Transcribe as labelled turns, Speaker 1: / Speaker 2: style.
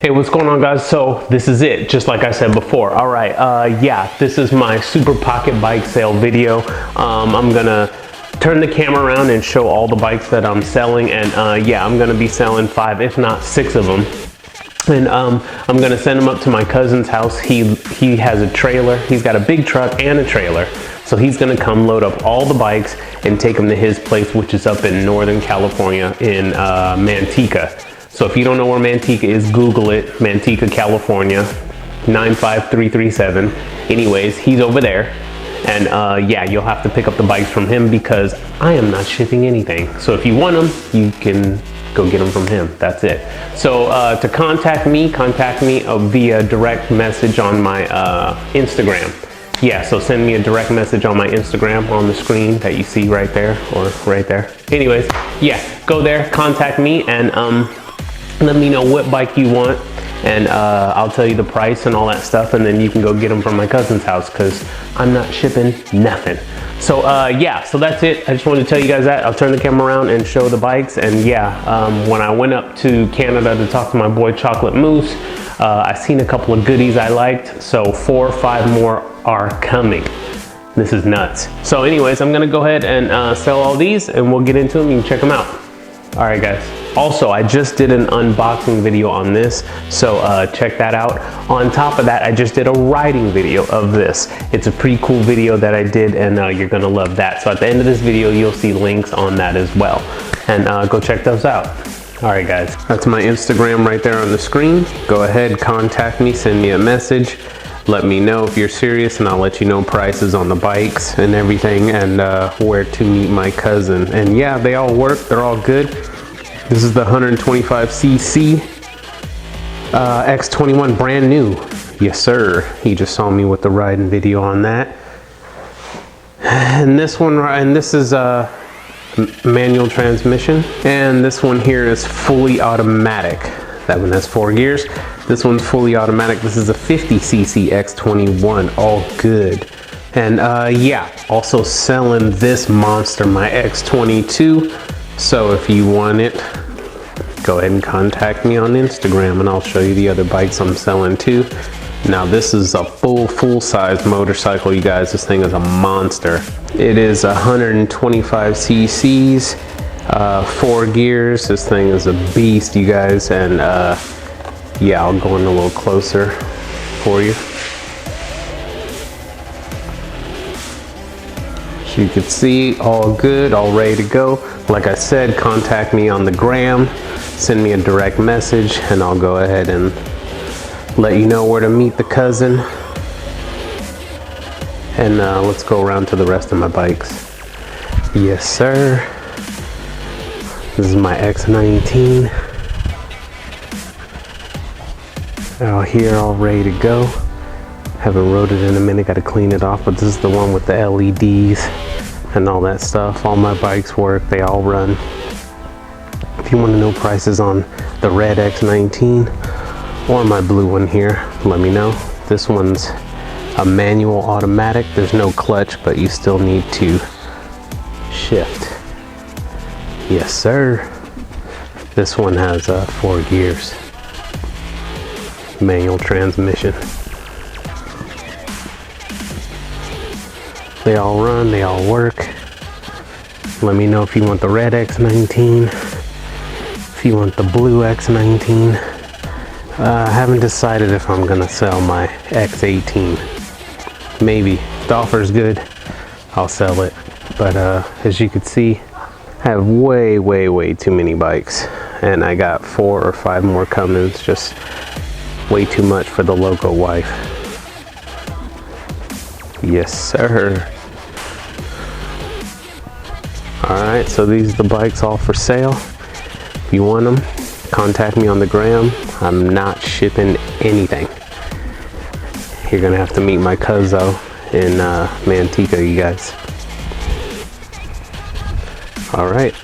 Speaker 1: Hey, what's going on, guys? So this is it, just like I said before. All right, yeah, this is my super pocket bike sale video. I'm gonna turn the camera around and show all the bikes that I'm selling, and yeah, I'm gonna be selling 5, if not 6 of them. And I'm gonna send them up to my cousin's house. He has a trailer. He's got a big truck and a trailer. So he's gonna come load up all the bikes and take them to his place, which is up in Northern California in Manteca. So if you don't know where Manteca is, Google it, Manteca, California, 95337. Anyways, he's over there. And yeah, you'll have to pick up the bikes from him because I am not shipping anything. So if you want them, you can go get them from him. That's it. So to contact me via direct message on my Instagram. Yeah, so send me a direct message on my Instagram on the screen that you see right there or right there. Anyways, yeah, go there, contact me, and let me know what bike you want, and I'll tell you the price and all that stuff, and then you can go get them from my cousin's house because I'm not shipping nothing. So yeah, so that's it. I just wanted to tell you guys that. I'll turn the camera around and show the bikes. And yeah, when I went up to Canada to talk to my boy Chocolate Moose, I seen a couple of goodies I liked. So 4 or 5 more are coming. This is nuts. So anyways, I'm gonna go ahead and sell all these, and we'll get into them. You can check them out. All right, guys. Also, I just did an unboxing video on this, so check that out. On top of that, I just did a riding video of this. It's a pretty cool video that I did, and you're gonna love that. So at the end of this video, you'll see links on that as well. And go check those out. All right, guys. That's my Instagram right there on the screen. Go ahead, contact me, send me a message. Let me know if you're serious, and I'll let you know prices on the bikes and everything, and where to meet my cousin. And yeah, they all work, they're all good. This is the 125cc X21, brand new. Yes, sir. He just saw me with the riding video on that. And this one, and this is a manual transmission. And this one here is fully automatic. That one has 4 gears. This one's fully automatic. This is a 50cc X21, all good. And yeah, also selling this monster, my X22. So if you want it, go ahead and contact me on Instagram, and I'll show you the other bikes I'm selling too. Now this is a full-size motorcycle, you guys. This thing is a monster. It is 125 cc's, 4 gears. This thing is a beast, you guys. And yeah, I'll go in a little closer for you. So you can see, all good, all ready to go. Like I said, contact me on the gram, send me a direct message, and I'll go ahead and let you know where to meet the cousin. And let's go around to the rest of my bikes. Yes, sir. This is my X19. Out here, all ready to go. Haven't rode it in a minute, got to clean it off, but this is the one with the LEDs and all that stuff. All my bikes work, they all run. If you want to know prices on the red X19 or my blue one here, let me know. This one's a manual automatic. There's no clutch, but you still need to shift. Yes, sir. This one has 4 gears. Manual transmission. They all run, they all work. Let me know if you want the red X19, if you want the blue X19. I haven't decided if I'm gonna sell my X18. Maybe, if the offer's good, I'll sell it. But as you can see, I have way too many bikes. And I got 4 or 5 more coming. It's just way too much for the loco wife. Yes, sir. All right, so these are the bikes all for sale. If you want them, contact me on the gram. I'm not shipping anything. You're gonna have to meet my cousin in Manteca, you guys. All right.